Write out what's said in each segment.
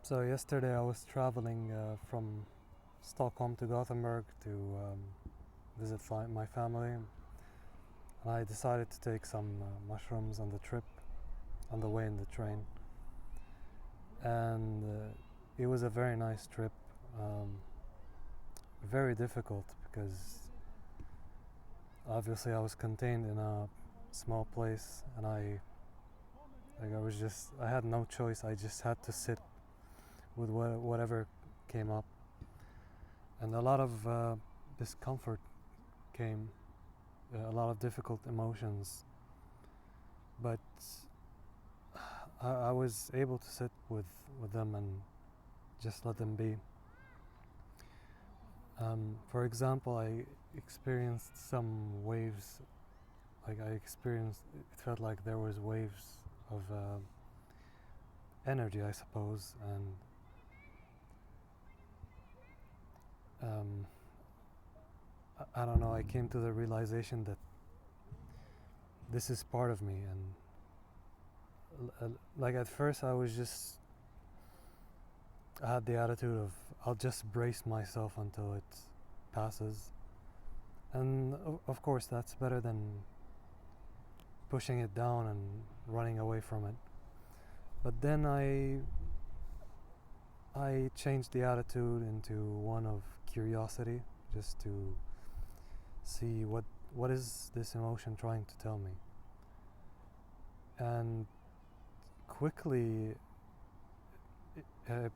So yesterday I was traveling from Stockholm to Gothenburg to visit my family, and I decided to take some mushrooms on the trip, on the way in the train. And it was a very nice trip, very difficult because obviously I was contained in a small place, and I had no choice. I just had to sit with whatever came up, and a lot of discomfort came, a lot of difficult emotions, but I was able to sit with them and just let them be. For example, I experienced some waves. It felt like there was waves of energy, I suppose, and I don't know, I came to the realization that this is part of me, and like at first I had the attitude of I'll just brace myself until it passes, and of course that's better than pushing it down and running away from it. But then I changed the attitude into one of curiosity, just to see what is this emotion trying to tell me. And quickly it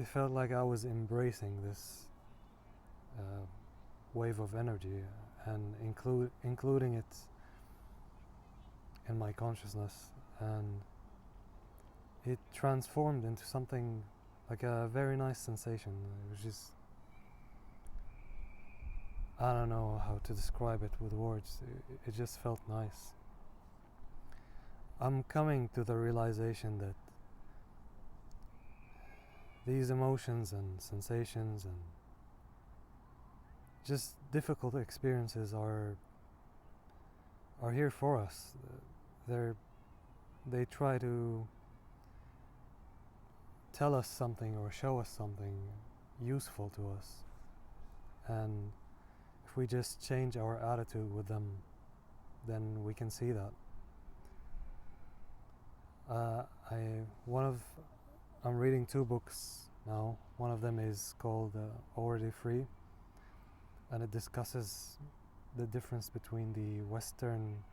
felt like I was embracing this wave of energy and including it in my consciousness, and it transformed into something like a very nice sensation. It was just, I don't know how to describe it with words. It just felt nice. I'm coming to the realization that these emotions and sensations and just difficult experiences are here for us. They try to tell us something or show us something useful to us, and if we just change our attitude with them, then we can see that. I'm reading 2 books now. One of them is called Already Free, and it discusses the difference between the Western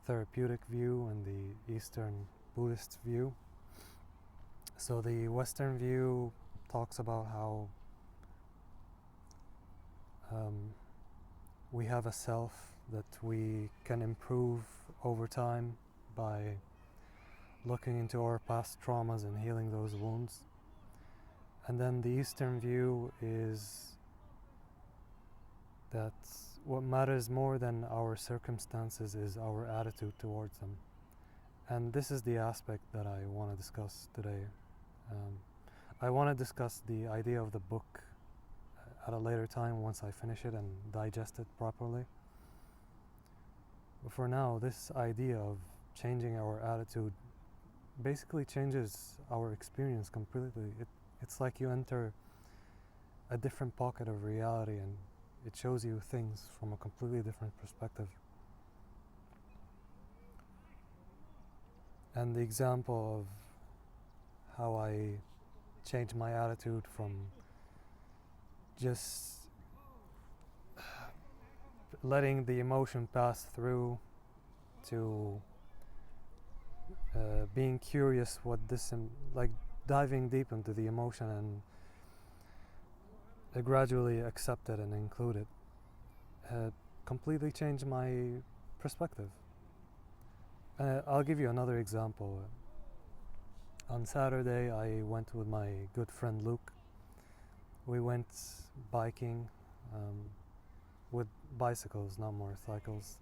therapeutic view and the Eastern Buddhist view. So the Western view talks about how we have a self that we can improve over time by looking into our past traumas and healing those wounds. And then the Eastern view is that what matters more than our circumstances is our attitude towards them. And this is the aspect that I want to discuss today. I want to discuss the idea of the book at a later time once I finish it and digest it properly. But for now, this idea of changing our attitude basically changes our experience completely. It's like you enter a different pocket of reality and it shows you things from a completely different perspective. And the example of how I changed my attitude from just letting the emotion pass through to being curious like diving deep into the emotion and gradually accept it and include it, completely changed my perspective. I'll give you another example. On Saturday I went with my good friend Luke. We went biking with bicycles, not motorcycles,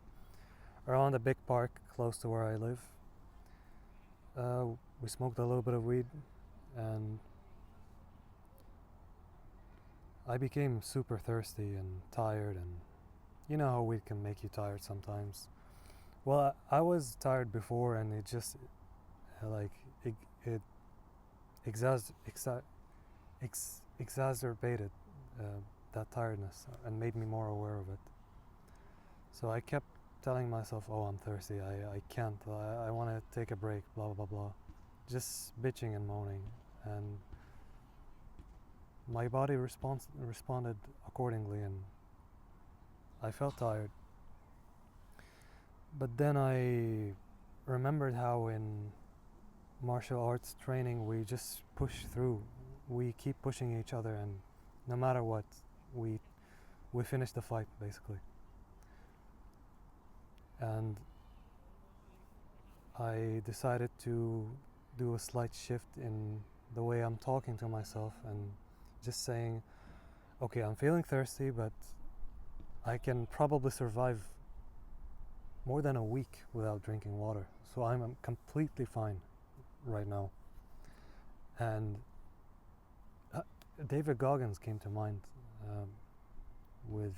around a big park close to where I live. We smoked a little bit of weed and I became super thirsty and tired, and you know how weed can make you tired sometimes. Well, I was tired before, and it exacerbated that tiredness and made me more aware of it. So I kept telling myself, oh, I'm thirsty, I can't, I want to take a break, blah, blah, blah. Just bitching and moaning. And my body responded accordingly, and I felt tired. But then I remembered how in martial arts training we just push through. We keep pushing each other, and no matter what, we finish the fight, basically. And I decided to do a slight shift in the way I'm talking to myself and just saying, okay, I'm feeling thirsty, but I can probably survive more than a week without drinking water. So I'm completely fine right now. And David Goggins came to mind with,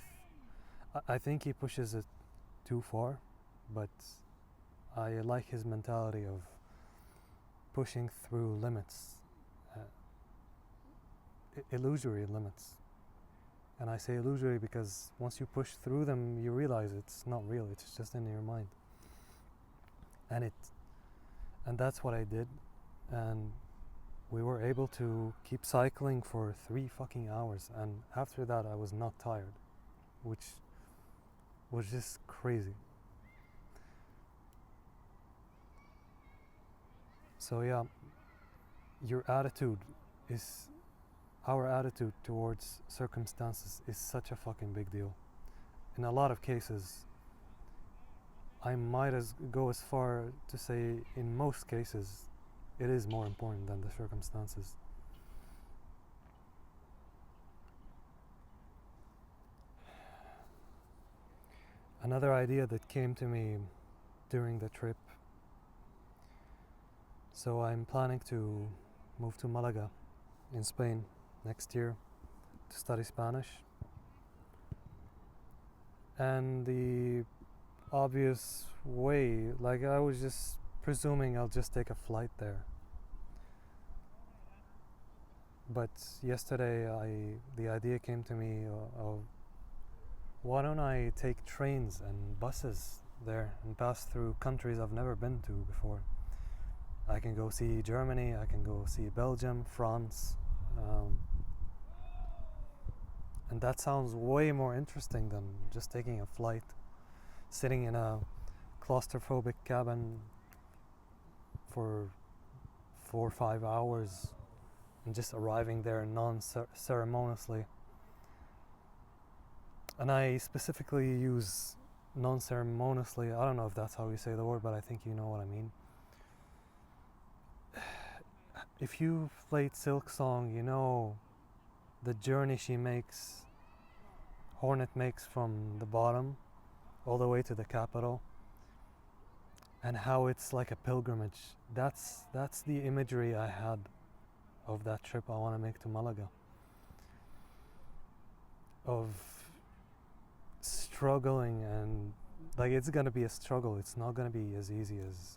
I think he pushes it too far, but I like his mentality of pushing through limits, illusory limits. And I say illusory because once you push through them, you realize it's not real, it's just in your mind. And that's what I did. And we were able to keep cycling for 3 fucking hours. And after that, I was not tired, which was just crazy. So yeah, our attitude towards circumstances is such a fucking big deal. In a lot of cases, I might go as far to say in most cases, it is more important than the circumstances. Another idea that came to me during the trip. So I'm planning to move to Malaga in Spain next year to study Spanish. And the obvious way, like I was just presuming I'll just take a flight there. But yesterday the idea came to me of why don't I take trains and buses there and pass through countries I've never been to before. I can go see Germany, I can go see Belgium, France, and that sounds way more interesting than just taking a flight, sitting in a claustrophobic cabin for 4 or 5 hours and just arriving there non-ceremoniously. And I specifically use non-ceremoniously. I don't know if that's how you say the word, but I think you know what I mean. If you've played Silk Song, you know the journey Hornet makes from the bottom all the way to the capital, and how it's like a pilgrimage. That's the imagery I had of that trip I want to make to Malaga. Of struggling, and like it's gonna be a struggle. It's not gonna be as easy as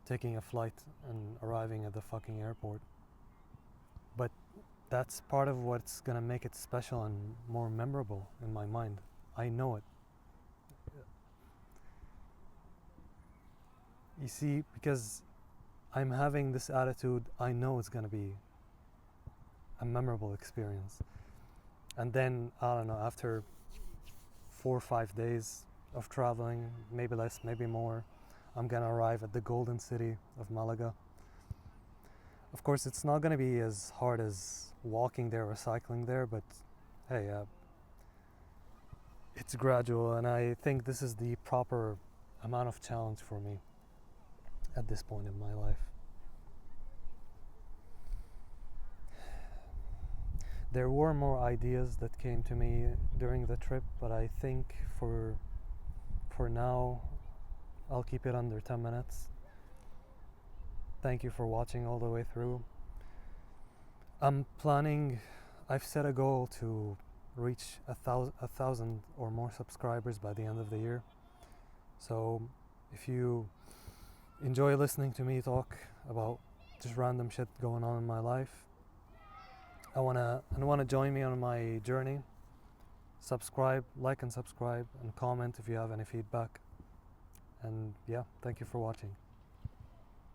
taking a flight and arriving at the fucking airport. But that's part of what's gonna make it special and more memorable in my mind. I know it. You see, because I'm having this attitude, I know it's gonna be a memorable experience. And then, I don't know, after 4 or 5 days of traveling, maybe less, maybe more, I'm gonna arrive at the golden city of Malaga. Of course, it's not gonna be as hard as walking there or cycling there, but hey, it's gradual, and I think this is the proper amount of challenge for me at this point in my life. There were more ideas that came to me during the trip, but I think for now, I'll keep it under 10 minutes. Thank you for watching all the way through. I've set a goal to reach 1,000 or more subscribers by the end of the year. So if you enjoy listening to me talk about just random shit going on in my life. I wanna join me on my journey. Subscribe, like and subscribe, and comment if you have any feedback. And yeah, thank you for watching.